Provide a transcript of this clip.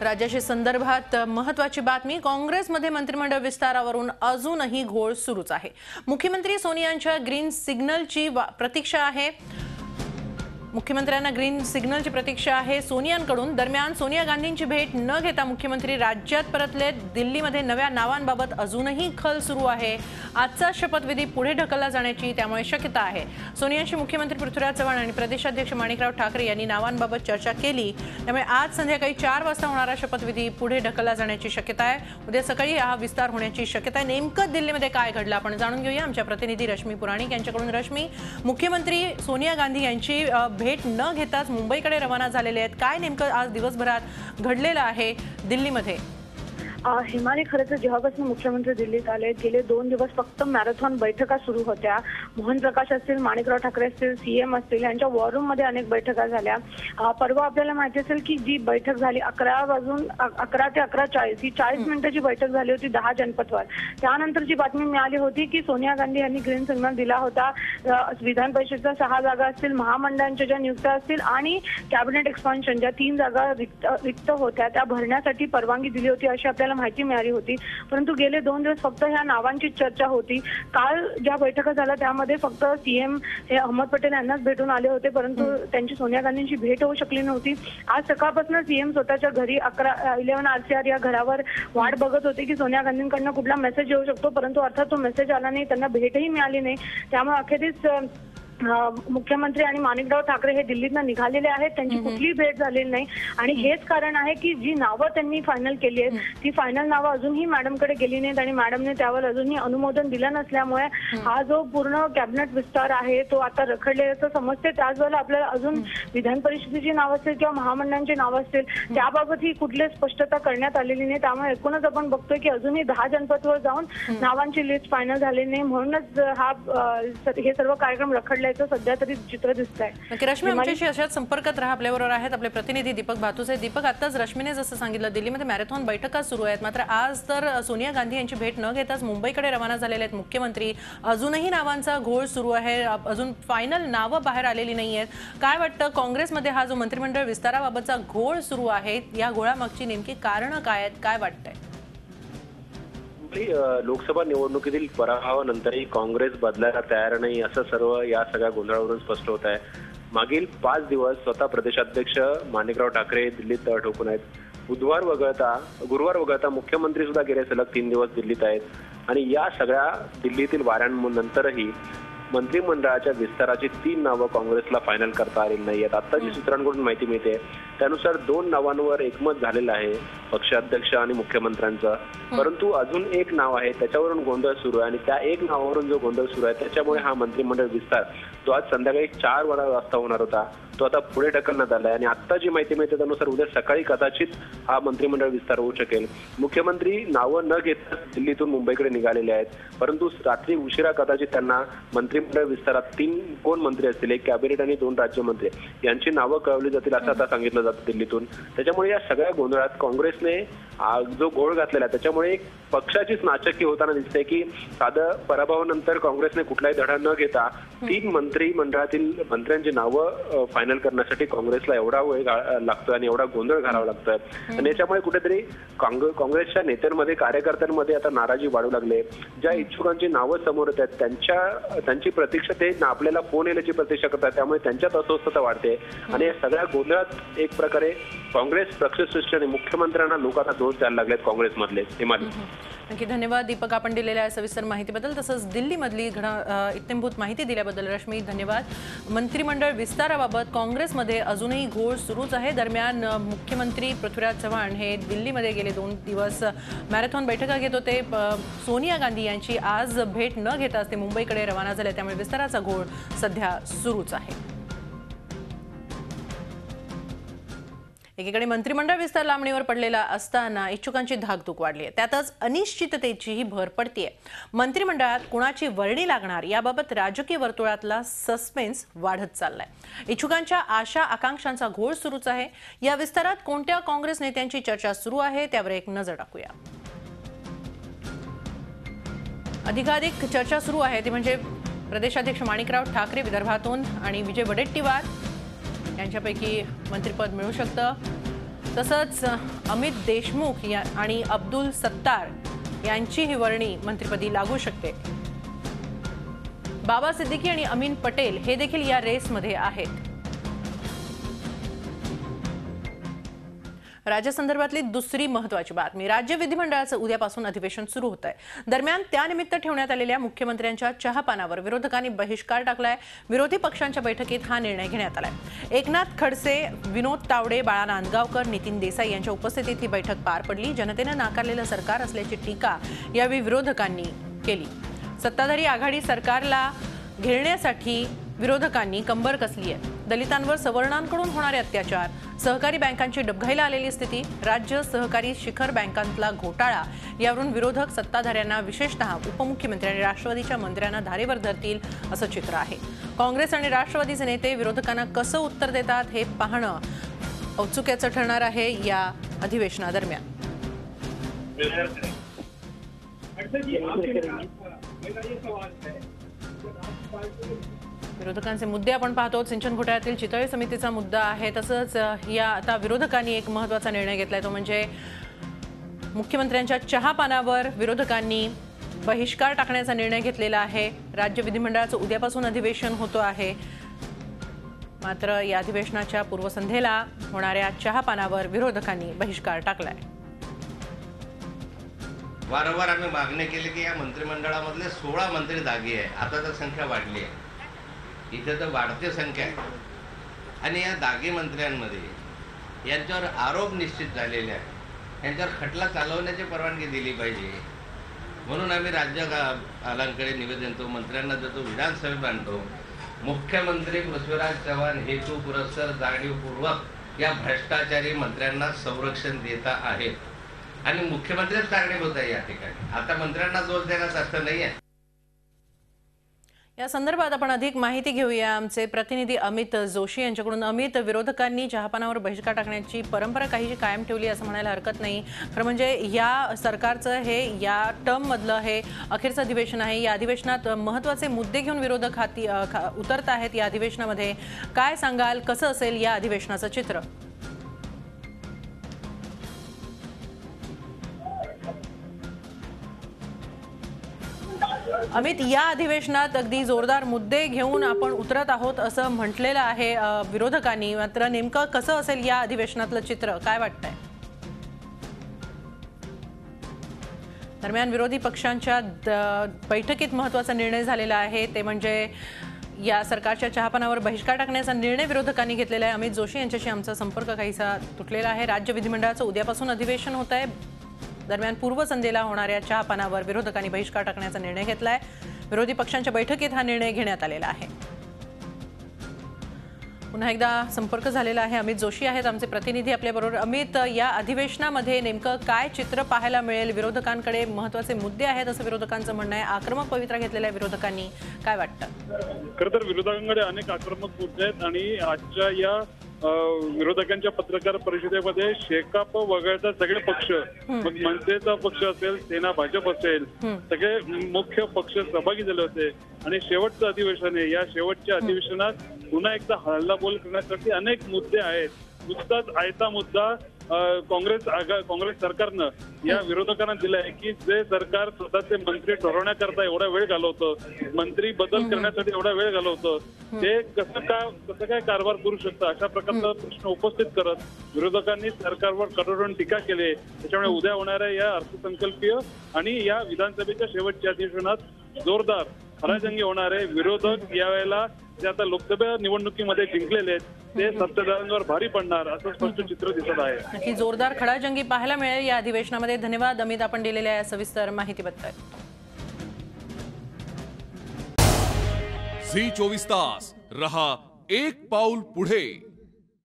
राज्याशी संदर्भात महत्त्वाची बातमी। काँग्रेसमध्ये मंत्रिमंडळ विस्तारावरून अजूनही घोळ सुरूच आहे। मुख्यमंत्री सोनियांच्या ग्रीन सिग्नलची प्रतीक्षा आहे। मुख्यमंत्र्यांना ग्रीन सिग्नलची प्रतीक्षा आहे सोनियांकडून। दरम्यान सोनिया गांधींची भेट न घेता मुख्यमंत्री राज्यात परतले। दिल्लीमध्ये नव्या नावांबाबत अजूनही खल सुरू आहे। आजचा शपथविधी पुढे ढकलला जाण्याची त्यामुळे शक्यता आहे। सोनियांशी मुख्यमंत्री पृथ्वीराज चव्हाण आणि प्रदेशाध्यक्ष माणिकराव ठाकरे यांनी नावांबाबत चर्चा केली। त्यामुळे आज संध्याकाळी 4 वाजता होणारा शपथविधी पुढे ढकलला जाण्याची शक्यता आहे। उद्या सकाळी हा विस्तार होण्याची शक्यता आहे। नेमकं दिल्लीमध्ये काय घडलं आपण जाणून घेऊया आमच्या प्रतिनिधी रश्मी पुराणिक यांच्याकडून। रश्मी, मुख्यमंत्री सोनिया गांधी यांची भेट न घेताच मुंबईकडे रवाना झालेले आहेत। काय नेमकं आज दिवसभरात घडलेलं आहे दिल्लीमध्ये? हिमानी, खरं तर जेव्हापासून मुख्यमंत्री दिल्लीत आले गेले 2 दिवस फक्त मॅरेथॉन बैठका सुरू होत्या। मोहन प्रकाश असतील, माणिकराव ठाकरे असतील, सीएम असतील यांच्या वॉरूम मध्ये अनेक बैठका झाल्या। परवा आपल्याला माहिती असेल की जी बैठक झाली 11 ते 11:40 ही 40 मिनिटाची बैठक झाली होती 10 जनपदवर। त्यानंतर जी बातमी मिळाली होती की सोनिया गांधी यांनी ग्रीन सिग्नल दिला होता। विधान परिषदेच्या 6 जागा असतील, महामंडळांच्या ज्या नियुक्त्या असतील आणि कॅबिनेट एक्सपान्शन ज्या 3 जागा रिक्त होत्या त्या भरण्यासाठी परवानगी दिली होती अशी आपल्याला माहिती मिळाली होती। परंतु गेले 2 दिवस फक्त ह्या नावांची चर्चा होती। काल ज्या बैठका झाल्या त्यामध्ये फक्त सीएम हे अहमद पटेल यांनाच भेटून आले होते, परंतु त्यांची सोनिया गांधींची भेट होऊ शकली नव्हती। आज सकाळपासून सीएम स्वतःच्या घरी 11 RCR या घरावर वाट बघत होते की सोनिया गांधींकडून कुठला मेसेज येऊ शकतो, परंतु अर्थात तो मेसेज आला नाही, त्यांना भेटही मिळाली नाही। त्यामुळे अखेरीस मुख्यमंत्री आणि माणिकराव ठाकरे हे दिल्लीतनं निघालेले आहेत, त्यांची कुठलीही भेट झालेली नाही। आणि हेच कारण आहे की जी नावं त्यांनी फायनल केली आहेत ती फायनल नावं अजूनही मॅडमकडे गेली नाहीत आणि मॅडमने त्यावर अजूनही अनुमोदन दिलं नसल्यामुळे हा जो पूर्ण कॅबिनेट विस्तार आहे तो आता रखडलेल्याचं समजते। त्याचवेळेला आपल्याला अजून विधान परिषदेची नावं असतील किंवा महामंडळांची नावं असतील त्याबाबत ही कुठलीच स्पष्टता करण्यात आलेली नाही। त्यामुळे एकूणच आपण बघतोय की अजूनही 10 जनपदवर जाऊन नावांची लिस्ट फायनल झालेली नाही, म्हणूनच हे सर्व कार्यक्रम रखडले सध्या तरी चित्र दिसतंय। रश्मी, आमच्याशी अशाच संपर्कात राहा। आपल्याबरोबर आहेत आपले प्रतिनिधी दीपक भातुसे। दीपक, आताच रश्मीने जसं सांगितलं दिल्लीमध्ये मॅरेथॉन बैठका सुरू आहेत, मात्र आज तर सोनिया गांधी यांची भेट न घेताच मुंबईकडे रवाना झालेले आहेत मुख्यमंत्री। अजूनही नावांचा घोळ सुरू आहे, अजून फायनल नावं बाहेर आलेली नाही आहेत। काय वाटतं काँग्रेसमध्ये हा जो मंत्रिमंडळ विस्ताराबाबतचा घोळ सुरू आहे या घोळामागची नेमकी कारणं काय आहेत, काय वाटतंय? लोकसभा निवडणुकीतील पराभवानंतरही काँग्रेस बदलायला तयार नाही असं सर्व या सगळ्या गोंधळावरून स्पष्ट होत आहे। मागील 5 दिवस स्वतः प्रदेशाध्यक्ष माणिकराव ठाकरे दिल्लीत तळ ठोकून आहेत। गुरुवार वगळता मुख्यमंत्री सुद्धा गेले सलग 3 दिवस दिल्लीत आहेत आणि या सगळ्या दिल्लीतील वाऱ्यांनंतरही मंत्रिमंडळाच्या विस्ताराची 3 नावं काँग्रेसला फायनल करता आलेली नाही आहेत। आता जी सूत्रांकडून माहिती मिळते त्यानुसार 2 नावांवर एकमत झालेलं आहे पक्षाध्यक्ष आणि मुख्यमंत्र्यांचं, परंतु अजून एक नाव आहे त्याच्यावरून गोंधळ सुरू आहे आणि त्या एक नावावरून जो गोंधळ सुरू आहे त्याच्यामुळे हा मंत्रिमंडळ विस्तार जो आज संध्याकाळी 4 वाजता होणार होता तो आता पुढे ढकलण्यात आलाय आणि आता जी माहिती मिळते त्यानुसार उद्या सकाळी कदाचित हा मंत्रिमंडळ विस्तार होऊ शकेल। मुख्यमंत्री नावं न घेता दिल्लीतून मुंबईकडे निघालेले आहेत, परंतु रात्री उशिरा कदाचित त्यांना मंत्रिमंडळ विस्तारात 3 कोण मंत्री असतील, 1 कॅबिनेट आणि 2 राज्यमंत्री यांची नावं कळवली जातील असं आता सांगितलं जातं दिल्लीतून। त्याच्यामुळे या सगळ्या गोंधळात काँग्रेसने जो घोळ घातलेला आहे त्याच्यामुळे एक पक्षाचीच नाचक्की होताना दिसते की साधं पराभवानंतर काँग्रेसने कुठलाही धडा न घेता 3 मंत्रिमंडळातील मंत्र्यांची नावं फायनल करण्यासाठी काँग्रेसला एवढा वेळ लागतोय आणि एवढा गोंधळ घालावा लागतोय आणि याच्यामुळे कुठेतरी काँग्रेसच्या नेत्यांमध्ये कार्यकर्त्यांमध्ये आता नाराजी वाढू लागले। ज्या इच्छुकांची नावं समोर येत आहेत त्यांची प्रतीक्षा ते आपल्याला फोन येण्याची प्रतीक्षा करतात, त्यामुळे त्यांच्यात अस्वस्थता वाढते आणि या सगळ्या गोंधळात एक प्रकारे काँग्रेस पक्षश्रेष्ठ आणि मुख्यमंत्र्यांना लोक आता दोष द्यायला लागलेत काँग्रेसमधले। हिमानी, नक्की धन्यवाद दीपक, आपण दिलेल्या सविस्तर माहितीबद्दल तसंच दिल्लीमधली इत्थंभूत माहिती दिल्याबद्दल। रश्मी, धन्यवाद। मंत्रिमंडळ विस्ताराबाबत काँग्रेसमध्ये अजूनही घोळ सुरूच आहे। दरम्यान मुख्यमंत्री पृथ्वीराज चव्हाण हे दिल्लीमध्ये गेले 2 दिवस मॅरेथॉन बैठका घेत होते। सोनिया गांधी यांची आज भेट न घेताच ते मुंबईकडे रवाना झाले, त्यामुळे विस्ताराचा घोळ सध्या सुरूच आहे। एकीकडे मंत्रिमंडळ विस्तार लांबणीवर पडलेला असताना इच्छुकांची धाकधूक वाढली आहे, त्यातच अनिश्चिततेचीही भर पडतीये। मंत्रिमंडळात कुणाची वर्णी लागणार याबाबत राजकीय वर्तुळातला सस्पेन्स वाढत चाललाय। इच्छुकांच्या आशा आकांक्षांचा घोळ सुरूच आहे। या विस्तारात कोणत्या काँग्रेस नेत्यांची चर्चा सुरू आहे त्यावर एक नजर टाकूया। अधिकाधिक चर्चा सुरू आहे ती म्हणजे प्रदेशाध्यक्ष माणिकराव ठाकरे विदर्भातून आणि विजय वडेट्टीवार यांच्यापैकी मंत्रिपद मिळू शकतं। तसंच अमित देशमुख आणि अब्दुल सत्तार यांची ही वर्णी मंत्रिपदी लागू शकते। बाबा सिद्दीकी आणि अमीन पटेल हे देखील या रेसमध्ये आहेत। राज्यासंदर्भातली दुसरी महत्त्वाची बातमी, राज्य विधिमंडळाचं उद्यापासून अधिवेशन सुरू होत आहे। दरम्यान त्यानिमित्त ठेवण्यात आलेल्या मुख्यमंत्र्यांच्या चहापानावर विरोधकांनी बहिष्कार टाकलाय। विरोधी पक्षांच्या बैठकीत हा निर्णय घेण्यात आलाय। एकनाथ खडसे, विनोद तावडे, बाळा नांदगावकर, नितीन देसाई यांच्या उपस्थितीत ही बैठक पार पडली। जनतेनं नाकारलेलं सरकार असल्याची टीका यावेळी विरोधकांनी केली। सत्ताधारी आघाडी सरकारला घेरण्यासाठी विरोधकांनी कंबर कसली आहे। दलितांवर सवर्णांकडून होणारे अत्याचार, सहकारी बँकांची डबघाईला आलेली स्थिती, राज्य सहकारी शिखर बँकांतला घोटाळा यावरून विरोधक सत्ताधाऱ्यांना, विशेषतः उपमुख्यमंत्री आणि राष्ट्रवादीच्या मंत्र्यांना धारेवर धरतील असं चित्र आहे। काँग्रेस आणि राष्ट्रवादीचे नेते विरोधकांना कसं उत्तर देतात हे पाहणं औत्सुक्याचं ठरणार आहे या अधिवेशनादरम्यान। विरोधकांचे मुद्दे आपण पाहतो। सिंचन घोटाळ्यातील चितळे समितीचा मुद्दा आहे। तसंच या आता विरोधकांनी एक महत्त्वाचा निर्णय घेतलाय, तो म्हणजे मुख्यमंत्र्यांच्या चहापानावर विरोधकांनी बहिष्कार टाकण्याचा निर्णय घेतलेला आहे। राज्य विधिमंडळाचं उद्यापासून अधिवेशन होतो आहे, मात्र या अधिवेशनाच्या पूर्वसंध्येला होणाऱ्या चहापानावर विरोधकांनी बहिष्कार टाकलाय। वारंवार आम्ही मागणी केली की या मंत्रिमंडळामधले 16 मंत्री जागी आहे, आता तर संख्या वाढली आहे, इथे तर वाढती संख्या आहे। आणि या दागी मंत्र्यांमध्ये यांच्यावर आरोप निश्चित झालेले आहे, यांच्यावर खटला चालवण्याची परवानगी दिली पाहिजे म्हणून आम्ही राज्यपालांकडे निवेदन देतो, मंत्र्यांना देतो, विधानसभेत आणतो। मुख्यमंत्री पृथ्वीराज चव्हाण हेतू पुरस्सर जाणीवपूर्वक या भ्रष्टाचारी मंत्र्यांना संरक्षण देता आहेत आणि मुख्यमंत्रीच कारणीभूत आहे या ठिकाणी। आता मंत्र्यांना दोष देण्याचा अर्थ नाही आहे। या संदर्भात आपण अधिक माहिती घेऊया आमचे प्रतिनिधी अमित जोशी यांच्याकडून। अमित, विरोधकांनी चहापानावर बहिष्कार टाकण्याची परंपरा काहीशी कायम ठेवली असं म्हणायला हरकत नाही। खरं म्हणजे या सरकारचं हे या टर्म मधलं हे अखेरचं अधिवेशन आहे। या अधिवेशनात महत्त्वाचे मुद्दे घेऊन विरोधक हाती उतरत आहेत। या अधिवेशनामध्ये काय सांगाल, कसं असेल या अधिवेशनाचं चित्र? अमित, या अधिवेशनात अगदी जोरदार मुद्दे घेऊन आपण उतरत आहोत असं म्हटलेलं आहे विरोधकांनी, मात्र नेमकं कसं असेल या अधिवेशनातलं चित्र, काय वाटतंय? दरम्यान विरोधी पक्षांच्या बैठकीत महत्त्वाचा निर्णय झालेला आहे, ते म्हणजे या सरकारच्या चहापानावर बहिष्कार टाकण्याचा निर्णय विरोधकांनी घेतलेला आहे। अमित जोशी यांच्याशी आमचा संपर्क काहीसा तुटलेला आहे। राज्य विधिमंडळाचं उद्यापासून अधिवेशन होत आहे। दरम्यान पूर्वसंध्येला होणाऱ्या चहापानावर विरोधकांनी बहिष्कार टाकण्याचा निर्णय घेतलाय। विरोधी पक्षांच्या बैठकीत हा निर्णय घेण्यात आलेला आहे। पुन्हा एकदा संपर्क झालेला आहे। अमित जोशी आहेत आमचे प्रतिनिधी आपल्याबरोबर। अमित, या अधिवेशनामध्ये नेमकं काय चित्र पाहायला मिळेल? विरोधकांकडे महत्त्वाचे मुद्दे आहेत असं विरोधकांचं म्हणणं आहे। आक्रमक पवित्रा घेतलेल्या विरोधकांनी, काय वाटतं? खरं तर विरोधकांकडे अनेक आक्रमक मुद्दे आहेत आणि आजच्या या विरोधकांच्या पत्रकार परिषदेमध्ये शेकाप वगळता सगळे पक्ष, मग मनसेचा पक्ष असेल, सेना भाजप असेल, सगळे मुख्य पक्ष सहभागी झाले होते। आणि शेवटचं अधिवेशन आहे, या शेवटच्या अधिवेशनात पुन्हा एकदा हल्लाबोल करण्यासाठी अनेक मुद्दे आहेत। नुकताच आयता मुद्दा काँग्रेस सरकारनं या विरोधकांना दिला आहे की जे सरकार स्वतःचे मंत्री ठरवण्याकरता एवढा वेळ घालवतं, मंत्री बदल करण्यासाठी एवढा वेळ घालवतं, ते कसं काय कारभार करू शकतं, अशा प्रकारचा प्रश्न उपस्थित करत विरोधकांनी सरकारवर कठोर टीका केली। त्याच्यामुळे उद्या होणाऱ्या या अर्थसंकल्पीय आणि या विधानसभेच्या शेवटच्या अधिवेशनात जोरदार खडाजंगी होणार आहे। विरोधक यावेळेला जे आता लोकसभा निवडणुकीमध्ये जिंकलेले आहेत ते सत्ताधाऱ्यांवर भारी पडणार असं स्पष्ट चित्र दिसत आहे। नक्की जोरदार खडाजंगी पाहायला मिळेल या अधिवेशनामध्ये। धन्यवाद अमित, आपण दिलेल्या या सविस्तर माहितीबद्दल। झी 24 तास रहा एक पाऊल पुढे।